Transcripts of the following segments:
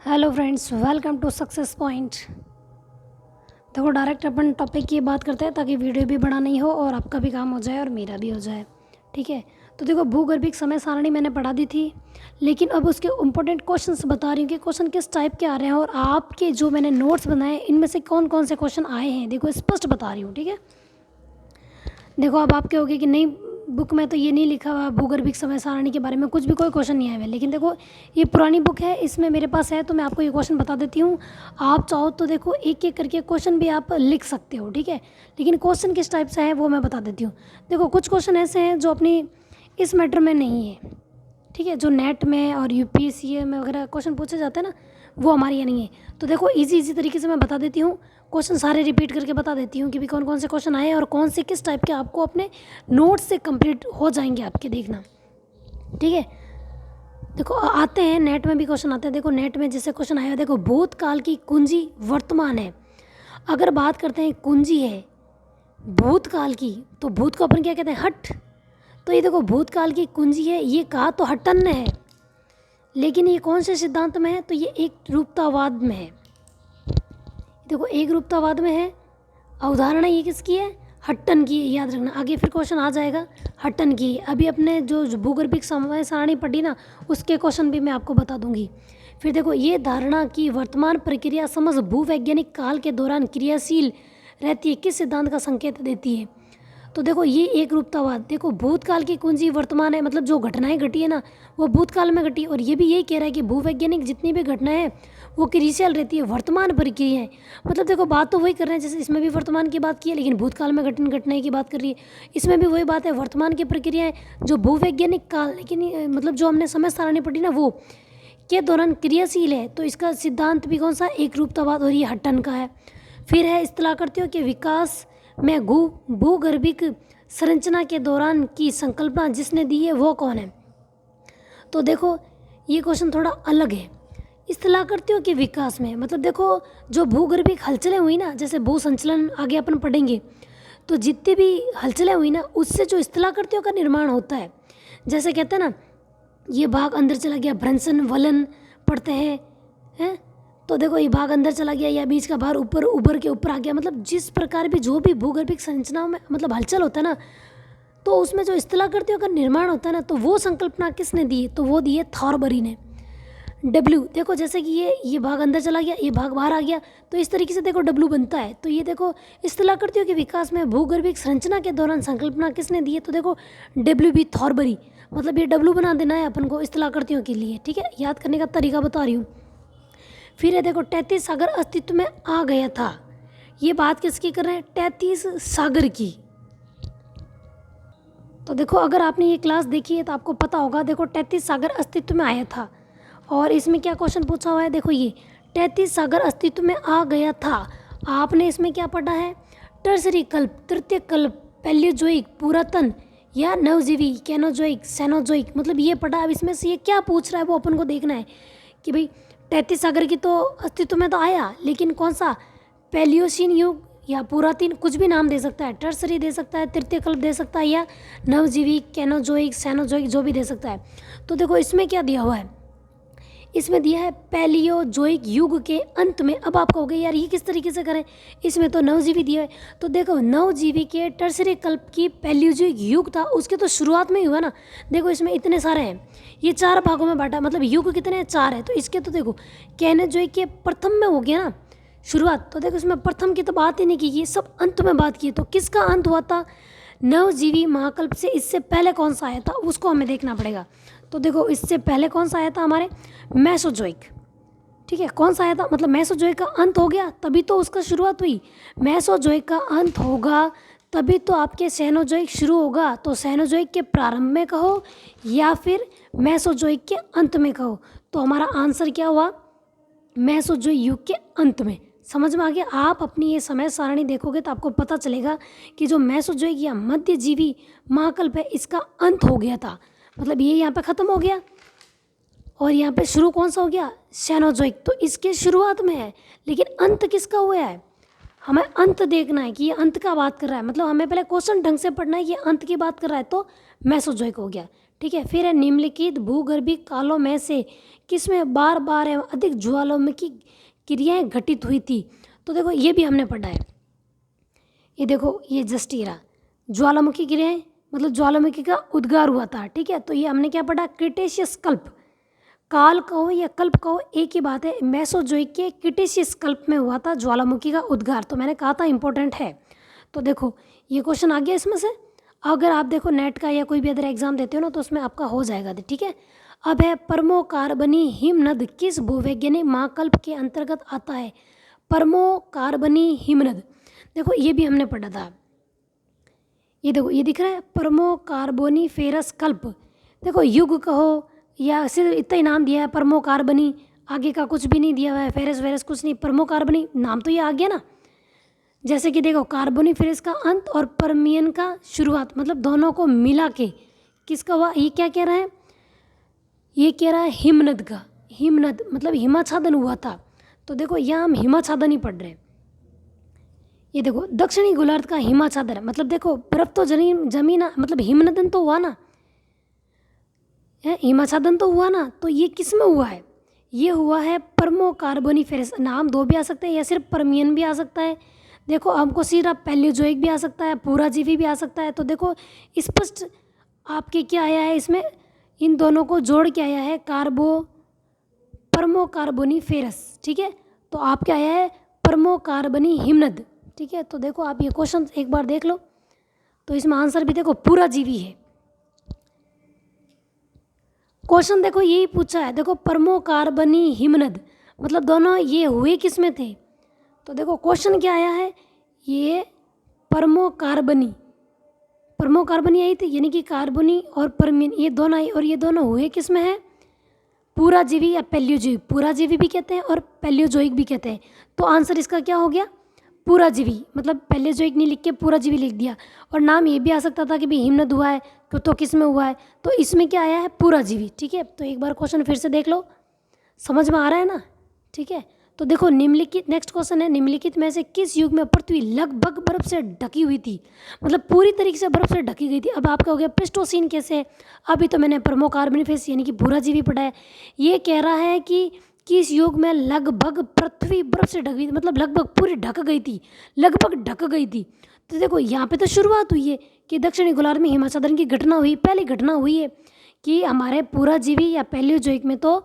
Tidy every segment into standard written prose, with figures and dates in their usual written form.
Hello friends, welcome to success point. देखो, direct अपन topic की बात करते हैं ताकि वीडियो भी बड़ा नहीं हो और आपका भी काम हो जाए और मेरा भी हो जाए। ठीक है। तो देखो, भूगर्भिक समय सारणी मैंने पढ़ा दी थी, लेकिन अब उसके इम्पोर्टेंट क्वेश्चंस बता रही हूँ कि क्वेश्चन किस टाइप के आ रहे हैं और आपके जो मैंने नोट्स बनाए इनमें से कौन कौन से क्वेश्चन आए हैं। देखो, स्पष्ट बता रही हूँ। ठीक है। देखो, अब आप कहोगे कि नहीं, बुक में तो ये नहीं लिखा हुआ भूगर्भिक समय सारणी के बारे में, कुछ भी कोई क्वेश्चन नहीं आया हुआ है। लेकिन देखो, ये पुरानी बुक है, इसमें मेरे पास है, तो मैं आपको ये क्वेश्चन बता देती हूँ। आप चाहो तो देखो, एक एक करके क्वेश्चन भी आप लिख सकते हो। ठीक है। लेकिन क्वेश्चन किस टाइप से है वो मैं बता देती हूँ। देखो, कुछ क्वेश्चन ऐसे हैं जो अपनी इस मैटर में नहीं है। ठीक है। जो नेट में और यूपीएससी में वगैरह क्वेश्चन पूछे जाते हैं ना, वो हमारे यहाँ नहीं है। तो देखो, इजी तरीके से मैं बता देती हूँ, क्वेश्चन सारे रिपीट करके बता देती हूँ कि भी कौन कौन से क्वेश्चन आए हैं और कौन से किस टाइप के आपको अपने नोट्स से कंप्लीट हो जाएंगे आपके, देखना। ठीक है। देखो, आते हैं नेट में भी क्वेश्चन आते हैं। देखो, नेट में जैसे क्वेश्चन आया, देखो, भूतकाल की कुंजी वर्तमान है। अगर बात करते हैं कुंजी है भूतकाल की, तो भूत को अपन क्या कहते हैं? हट। तो ये देखो, भूतकाल की कुंजी है, ये कहा तो हटन है, लेकिन ये कौन से सिद्धांत में है? तो ये एक रूपतावाद में है। देखो, एक रूपतावाद में है। अवधारणा ये किसकी है? हट्टन की है, याद रखना। आगे फिर क्वेश्चन आ जाएगा, हट्टन की। अभी अपने जो भूगर्भिक समय सारणी पढ़ी ना, उसके क्वेश्चन भी मैं आपको बता दूंगी। फिर देखो, ये धारणा की वर्तमान प्रक्रिया समझ भूवैज्ञानिक काल के दौरान क्रियाशील रहती है, किस सिद्धांत का संकेत देती है? तो देखो, ये एक रूपतावाद। देखो, भूतकाल की कुंजी वर्तमान है, मतलब जो घटनाएं घटी है ना, वो भूतकाल में घटी। और ये भी यही कह रहा है कि भूवैज्ञानिक जितनी भी घटनाएं हैं वो क्रियाशील रहती है, वर्तमान प्रक्रिया है। मतलब देखो, बात तो वही कर रहे हैं, जैसे इसमें भी वर्तमान की बात की है, लेकिन भूतकाल में घटनाएं की बात कर रही है। इसमें भी वही बात है, वर्तमान की प्रक्रियाएं जो भूवैज्ञानिक काल, लेकिन मतलब जो हमने समय सारणी पढ़ी ना, वो के दौरान क्रियाशील है। तो इसका सिद्धांत भी कौन सा? एक रूपतावाद, और ये हट्टन का है। फिर है इस्तेलाह करते हो कि विकास में भूगर्भिक संरचना के दौरान की संकल्पना जिसने दी है वो कौन है? तो देखो, ये क्वेश्चन थोड़ा अलग है। इस्तेलाह करते हो कि विकास में, मतलब देखो, जो भूगर्भिक हलचलें हुई ना, जैसे भू संचलन आगे अपन पढ़ेंगे, तो जितनी भी हलचलें हुई ना, उससे जो इस्तेलाह करते हो का निर्माण होता है। जैसे कहते हैं ना, ये भाग अंदर चला गया, भ्रंशन वलन पढ़ते हैं। तो देखो, ये भाग अंदर चला गया, या बीच का भाग ऊपर उभर के ऊपर आ गया। मतलब जिस प्रकार भी जो भी भूगर्भिक संरचनाओं में मतलब हलचल होता है ना, तो उसमें जो इस्तेलाह करते हो का निर्माण होता है ना, तो वो संकल्पना किसने दी है? तो वो दी है थॉरबरी ने। डब्ल्यू, देखो, जैसे कि ये भाग अंदर चला गया, ये भाग बाहर आ गया, तो इस तरीके से देखो डब्ल्यू बनता है। तो ये देखो, इस्तेलाह करते हो कि विकास में भूगर्भिक संरचना के दौरान संकल्पना किसने दी है? तो देखो, डब्ल्यू बी थॉरबरी। मतलब ये डब्ल्यू बना देना है अपन को इस्तेलाह करती के लिए। ठीक है, याद करने का तरीका बता रही हूँ। फिर है देखो, 33 सागर अस्तित्व में आ गया था। ये बात किसकी कर रहे हैं? 33 सागर की। तो देखो, अगर आपने ये क्लास देखी है तो आपको पता होगा। देखो, 33 सागर अस्तित्व में आया था, और इसमें क्या क्वेश्चन पूछा हुआ है? देखो, ये 33 सागर अस्तित्व में आ गया था। आपने इसमें क्या पढ़ा है? टर्सरी कल्प, तृतीय कल्प, पैलियोजोइक, पुरातन, या नवजीवी, कैनोजोइक, सेनोजोइक, मतलब ये पढ़ा। अब इसमें से ये क्या पूछ रहा है वो अपन को देखना है कि भाई 33 सागर की तो अस्तित्व में तो आया, लेकिन कौन सा? पैलियोसीन युग या पुरातन, कुछ भी नाम दे सकता है। टर्सरी दे सकता है, तृतीय कल्प दे सकता है, या नवजीवी, कैनोजोइक, सेनोजोइक, जो भी दे सकता है। तो देखो, इसमें क्या दिया हुआ है? इसमें दिया है पैलियोजोइक युग के अंत में। अब आप कहोगे यार ये किस तरीके से करें, इसमें तो नवजीवी दिया है। तो देखो, नवजीवी के टर्सरी कल्प की पैलियोजोइक युग था, उसके तो शुरुआत में ही हुआ ना। देखो, इसमें इतने सारे हैं, ये 4 भागों में बांटा, मतलब युग कितने हैं? 4 है। तो इसके तो देखो, कैनोजोइक के प्रथम में हो गया ना शुरुआत। तो देखो, इसमें प्रथम की तो बात ही नहीं की, ये सब अंत में बात की। तो किसका अंत हुआ था? नवजीवी महाकल्प से इससे पहले कौन सा आया था, उसको हमें देखना पड़ेगा। तो देखो, इससे पहले कौन सा आया था? हमारे मेसोजोइक। ठीक है, कौन सा आया था? मतलब मेसोजोइक का अंत हो गया तभी तो उसका शुरुआत हुई। मेसोजोइक का अंत होगा तभी तो आपके सेनोजोइक शुरू होगा। तो सेनोजोइक के प्रारंभ में कहो या फिर मेसोजोइक के अंत में कहो। तो हमारा आंसर क्या हुआ? मेसोजोइक युग के अंत में। समझ में आ गया? आप अपनी ये समय सारणी देखोगे तो आपको पता चलेगा कि जो मेसोजोइक या मध्यजीवी महाकल्प है, इसका अंत हो गया था। मतलब ये यहाँ पे ख़त्म हो गया, और यहाँ पे शुरू कौन सा हो गया? सेनोजोइक। तो इसके शुरुआत में है, लेकिन अंत किसका हुआ है? हमें अंत देखना है कि ये अंत का बात कर रहा है। मतलब हमें पहले क्वेश्चन ढंग से पढ़ना है, ये अंत की बात कर रहा है, तो मेसोजोइक हो गया। ठीक है। फिर है निम्नलिखित भूगर्भिक कालों में से किसमें बार बार एवं अधिक ज्वालामुखी क्रियाएं घटित हुई थी। तो देखो ये भी हमने पढ़ा है। ये देखो ये जस्ट ये रहा ज्वालामुखी क्रियाएं, मतलब ज्वालामुखी का उद्गार हुआ था। ठीक है, तो ये हमने क्या पढ़ा, क्रिटेशियस कल्प, काल कहो या कल्प कहो एक ही बात है। मेसोजोइक के क्रिटेशियस कल्प में हुआ था ज्वालामुखी का उद्गार। तो मैंने कहा था इंपॉर्टेंट है। तो देखो ये क्वेश्चन आ गया इसमें से। अगर आप देखो नेट का या कोई भी अदर एग्जाम देते हो ना तो उसमें आपका हो जाएगा। ठीक है, अब है परमोकार्बनी हिमनद किस भूवैज्ञानिक महाकल्प के अंतर्गत आता है। परमोकार्बनी हिमनद, देखो ये भी हमने पढ़ा था। ये देखो ये दिख रहा है परमोकार्बोनिफेरस कल्प। देखो युग कहो या सिर्फ इतना ही नाम दिया है परमोकार्बनी, आगे का कुछ भी नहीं दिया हुआ है, फेरस वेरस कुछ नहीं, परमोकार्बनी नाम तो ये आ गया ना। जैसे कि देखो कार्बोनिफेरस का अंत और परमियन का शुरुआत, मतलब दोनों को मिला के किसका हुआ। ये क्या कह रहा है, ये कह रहा है हिमनद का। हिमनद मतलब हिमाच्छादन हुआ था। तो देखो यहाँ हम हिमाच्छादन ही पढ़ रहे हैं। ये देखो दक्षिणी गोलार्ध का हिमाच्छादन, मतलब देखो बर्फ तो जमीन मतलब हिमनदन तो हुआ ना, हिमाच्छादन तो हुआ ना। तो ये किस में हुआ है, ये हुआ है परमोकार्बोनिफेरस। नाम दो भी आ सकते हैं या सिर्फ परमियन भी आ सकता है। देखो हमको सीधा पैलियोजोइक भी आ सकता है, पूराजीवी भी आ सकता है। तो देखो स्पष्ट आपके क्या आया है इसमें, इन दोनों को जोड़ के आया है परमोकार्बोनिफेरस। ठीक है, तो आपके आया है परमोकार्बनी हिमनद। ठीक है, तो देखो आप ये क्वेश्चन एक बार देख लो। तो इसमें आंसर भी देखो पूराजीवी है। क्वेश्चन देखो यही पूछा है, देखो परमोकार्बनी हिमनद मतलब दोनों ये हुए किस में थे। तो देखो क्वेश्चन क्या आया है, ये परमोकार्बनी आई थी, यानी कि कार्बनी और परमियन ये दोनों आई, और ये दोनों हुए किस में है, पूराजीवी या पैलियोजोइक। पूराजीवी भी कहते हैं और पैलियोजोइक भी कहते हैं। तो आंसर इसका क्या हो गया, पूराजीवी, मतलब पैलियोजोइक नहीं लिख के पूराजीवी लिख दिया। और नाम ये भी आ सकता था कि भाई हिमनद हुआ है तो किस में हुआ है, तो इसमें क्या आया है पूराजीवी। ठीक है, तो एक बार क्वेश्चन फिर से देख लो, समझ में आ रहा है ना। ठीक है, तो देखो निम्नलिखित, नेक्स्ट क्वेश्चन है, निम्नलिखित में से किस युग में पृथ्वी लगभग बर्फ से ढकी हुई थी, मतलब पूरी तरीके से बर्फ से ढकी गई थी। अब आपका हो गया प्लेस्टोसीन कैसे, अभी तो मैंने परमोकार्बोनिफेरस यानी कि पूराजीवी पढ़ा है। ये कह रहा है कि किस युग में लगभग पृथ्वी बर्फ से ढक गई थी, मतलब लगभग पूरी ढक गई थी, लगभग ढक गई थी। तो देखो यहाँ पे तो शुरुआत हुई है कि दक्षिणी गोलार्ध में हिमाच्छादन की घटना हुई, पहली घटना हुई है कि हमारे पूराजीवी या पैलियोजोइक में तो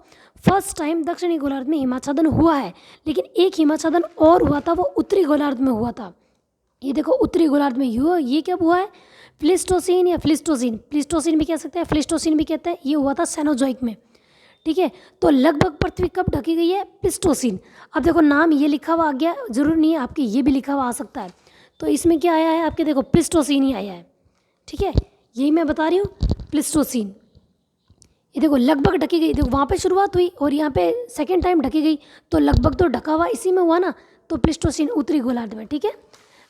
फर्स्ट टाइम दक्षिणी गोलार्ध में हिमाच्छादन हुआ है। लेकिन एक हिमाच्छादन और हुआ था, वो उत्तरी गोलार्ध में हुआ था। ये देखो उत्तरी गोलार्ध में हुआ, ये कब हुआ है, प्लेस्टोसीन या प्लिस्टोसीन भी कह सकते हैं, प्लिस्टोसीन भी कहते हैं। ये हुआ था सेनोजोइक में। ठीक है, तो लगभग पृथ्वी कब ढकी गई है, प्लिस्टोसीन। अब देखो नाम ये लिखा हुआ आ गया, जरूर नहीं है आपके ये भी लिखा हुआ आ सकता है। तो इसमें क्या आया है आपके, देखो प्लिस्टोसीन ही आया है। ठीक है, यही मैं बता रही हूँ प्लिस्टोसीन। ये देखो लगभग ढकी गई, देखो वहाँ पे शुरुआत हुई और यहाँ पे सेकेंड टाइम ढकी गई, तो लगभग तो ढका हुआ इसी में हुआ ना, तो प्लिस्टोसीन उत्तरी गोलार्ध में। ठीक है,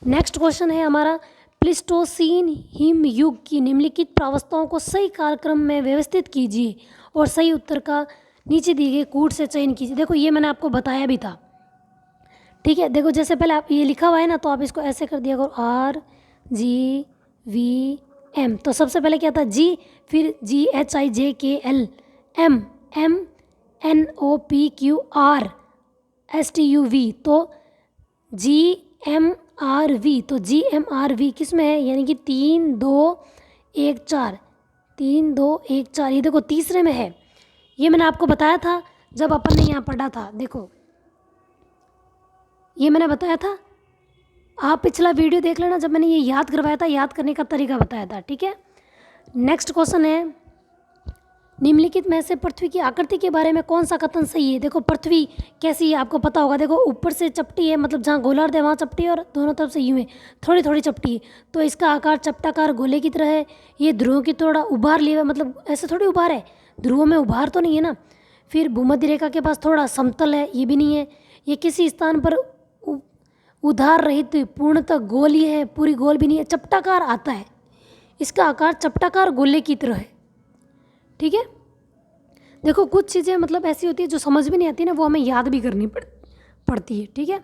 नेक्स्ट क्वेश्चन है हमारा, प्लिस्टोसीन हिम युग की निम्नलिखित प्रावस्थाओं को सही कार्यक्रम में व्यवस्थित कीजिए और सही उत्तर का नीचे दिए गए कूट से चयन कीजिए। देखो ये मैंने आपको बताया भी था। ठीक है, देखो जैसे पहले आप ये लिखा हुआ है ना, तो आप इसको ऐसे कर दिया करो RGVM। तो सबसे पहले क्या था जी, फिर GHIJKL MNOPQRSTUV, तो GMRV। तो GMRV किस में है, यानी कि 3 2 1 4, 3 2 1 4, ये देखो तीसरे में है। ये मैंने आपको बताया था जब अपन ने यहाँ पढ़ा था। देखो ये मैंने बताया था, आप पिछला वीडियो देख लेना जब मैंने ये याद करवाया था, याद करने का तरीका बताया था। ठीक है, नेक्स्ट क्वेश्चन है, निम्नलिखित में से पृथ्वी की आकृति के बारे में कौन सा कथन सही है। देखो पृथ्वी कैसी है आपको पता होगा, देखो ऊपर से चपटी है, मतलब जहाँ गोलार्ध है वहाँ चपटी है और दोनों तरफ से यूँ है, थोड़ी थोड़ी चपटी है। तो इसका आकार चपटाकार गोले की तरह है। ये ध्रुवों की थोड़ा उभार लिया, मतलब ऐसे थोड़ी उभार है, ध्रुवों में उभार तो नहीं है ना। फिर भूमध्य रेखा के पास थोड़ा समतल है, ये भी नहीं है। ये किसी स्थान पर उधार रहित पूर्णतः गोल ही है, पूरी गोल भी नहीं है, चपटाकार आता है। इसका आकार चपटाकार गोले की तरह है। ठीक है, देखो कुछ चीज़ें मतलब ऐसी होती है जो समझ में नहीं आती ना, वो हमें याद भी करनी पड़ती है। ठीक है,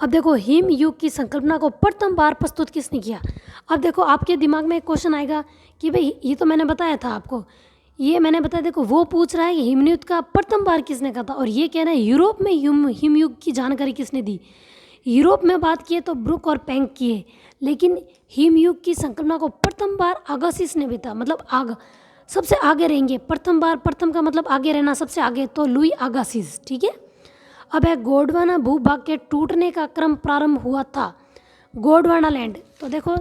अब देखो हिम युग की संकल्पना को प्रथम बार प्रस्तुत किसने किया। अब देखो आपके दिमाग में एक क्वेश्चन आएगा कि भाई ये तो मैंने बताया था आपको ये मैंने बताया, देखो वो पूछ रहा है कि हिमयुग का प्रथम बार किसने कहा था, और ये कह रहा है यूरोप में हिमयुग की जानकारी किसने दी। यूरोप में बात की है तो ब्रुक और पैंक की है, लेकिन हिमयुग की संकल्पना को प्रथम बार अगासिस ने भी था, मतलब सबसे आगे रहेंगे। प्रथम बार, प्रथम का मतलब आगे रहना, सबसे आगे, तो लुई अगासिस। ठीक है। अब है गोंडवाना भूभाग के टूटने का क्रम प्रारंभ हुआ था। गोंडवाना लैंड, तो देखो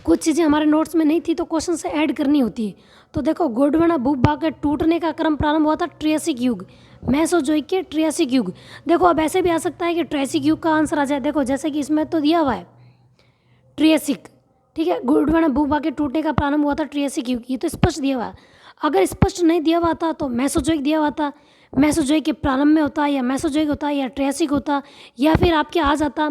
कुछ चीज़ें हमारे नोट्स में नहीं थी तो क्वेश्चन से ऐड करनी होती है। तो देखो गोंडवाना भूभाग के टूटने का क्रम प्रारंभ हुआ था ट्रियासिक युग, मेसोजोइक के ट्रियासिक युग। देखो अब ऐसे भी आ सकता है कि ट्रियासिक युग का आंसर आ जाए। देखो जैसे कि इसमें तो दिया हुआ है ट्रियासिक, ठीक है, गोंडवाना भूभाग के टूटने का प्रारंभ हुआ था ट्रियासिक युग, ये तो स्पष्ट दिया हुआ है। अगर स्पष्ट नहीं दिया हुआ था तो मेसोजोइक दिया हुआ था, मेसोजोइक के प्रारंभ में होता, या मेसोजोइक होता, या ट्रियासिक होता, या फिर आपके आ जाता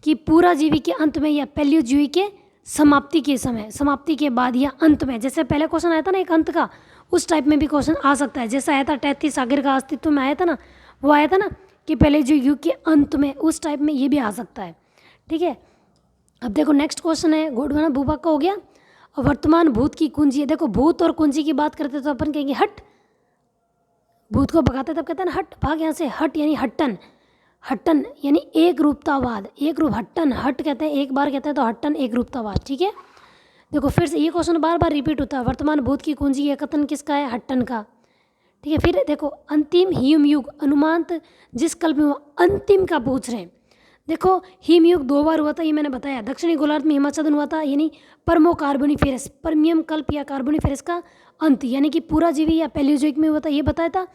कि पूरा जीवी के अंत में, या पैलियोजीवी के समाप्ति के समय, समाप्ति के बाद या अंत में। जैसे पहले क्वेश्चन आया था ना एक अंत का, उस टाइप में भी क्वेश्चन आ सकता है। जैसा आया था 33 सागर का अस्तित्व में आया था ना, वो आया था ना कि पहले जो युग के अंत में, उस टाइप में ये भी आ सकता है। ठीक है। अब देखो नेक्स्ट क्वेश्चन है, गोंडवाना भूभाग का हो गया। और वर्तमान भूत की कुंजी है। देखो भूत और कुंजी की बात करते तो अपन कहेंगे हट, भूत को भगाते तब कहते हैं ना हट, भाग यहाँ से, हट यानी हट्टन, हट्टन यानी एक रूपतावाद, एक रूप, हट्टन, हट कहते हैं एक बार कहते हैं तो हट्टन एक रूपतावाद। ठीक है। देखो फिर से ये क्वेश्चन बार बार रिपीट होता है, वर्तमान भूत की कुंजी, ये कथन किसका है, हट्टन का। ठीक है। फिर देखो अंतिम हिमयुग अनुमानत जिस कल्प में हुआ, अंतिम का पूछ रहे हैं। देखो हिमयुग 2 बार हुआ था, ये मैंने बताया। दक्षिणी गोलार्ध में हिमाच्छादन हुआ था, यानी परमो कार्बोनिफेरस, परमियम कल्प या कार्बोनिफेरस का अंत, यानी कि पूरा जीवी या पैलियोजोइक में हुआ था, ये बताया था।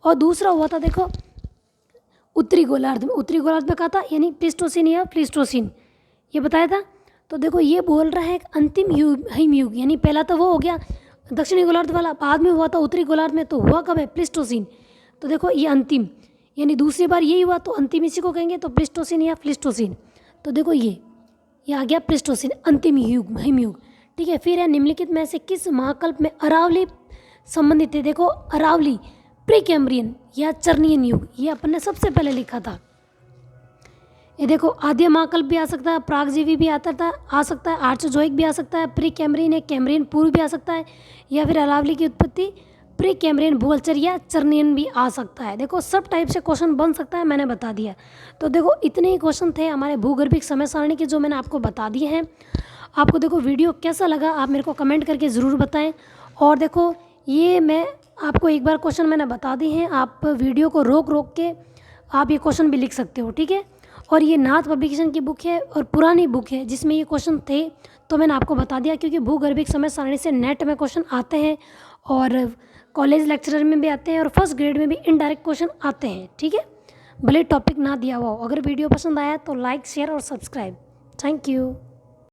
और दूसरा हुआ था देखो उत्तरी गोलार्ध में, उत्तरी गोलार्ध में कहा था, यानी प्लीस्टोसिन या प्लीस्टोसिन, ये बताया था। तो देखो ये बोल रहा है अंतिम हिमयुग, यानी पहला तो वो हो गया दक्षिणी गोलार्ध वाला, बाद में हुआ था उत्तरी गोलार्ध में, तो हुआ कब है, प्लीस्टोसिन। तो देखो ये अंतिम, यानी दूसरी बार यही हुआ, तो अंतिम इसी को कहेंगे, तो प्लीस्टोसिन या प्लीस्टोसिन। तो देखो ये आ गया प्लीस्टोसिन, अंतिम युग, हिमयुग। ठीक है। फिर है निम्नलिखित में से किस महाकल्प में अरावली संबंधित है। देखो अरावली प्री कैम्ब्रियन या चर्नियन युग, ये अपन ने सबसे पहले लिखा था। ये देखो आद्य महाकल्प भी आ सकता है, प्रागजीवी भी आ सकता है, आर्चोजोइक भी आ सकता है, प्री कैम्ब्रियन या कैम्ब्रियन पूर्व भी आ सकता है, या फिर अरावली की उत्पत्ति प्री कैम्ब्रियन भूगलचर या चर्नियन भी आ सकता है। देखो सब टाइप से क्वेश्चन बन सकता है, मैंने बता दिया। तो देखो इतने ही क्वेश्चन थे हमारे भूगर्भिक समय सारणी के, जो मैंने आपको बता दिए हैं। आपको देखो वीडियो कैसा लगा आप मेरे को कमेंट करके ज़रूर बताएं। और देखो ये मैं आपको एक बार क्वेश्चन मैंने बता दिए हैं, आप वीडियो को रोक रोक के आप ये क्वेश्चन भी लिख सकते हो। ठीक है। और ये नाथ पब्लिकेशन की बुक है और पुरानी बुक है जिसमें ये क्वेश्चन थे, तो मैंने आपको बता दिया, क्योंकि भूगर्भिक समय सारणी से नेट में क्वेश्चन आते हैं और कॉलेज लेक्चरर में भी आते हैं और फर्स्ट ग्रेड में भी इनडायरेक्ट क्वेश्चन आते हैं। ठीक है। भले टॉपिक ना दिया हुआ हो। अगर वीडियो पसंद आया तो लाइक, शेयर और सब्सक्राइब। Thank you.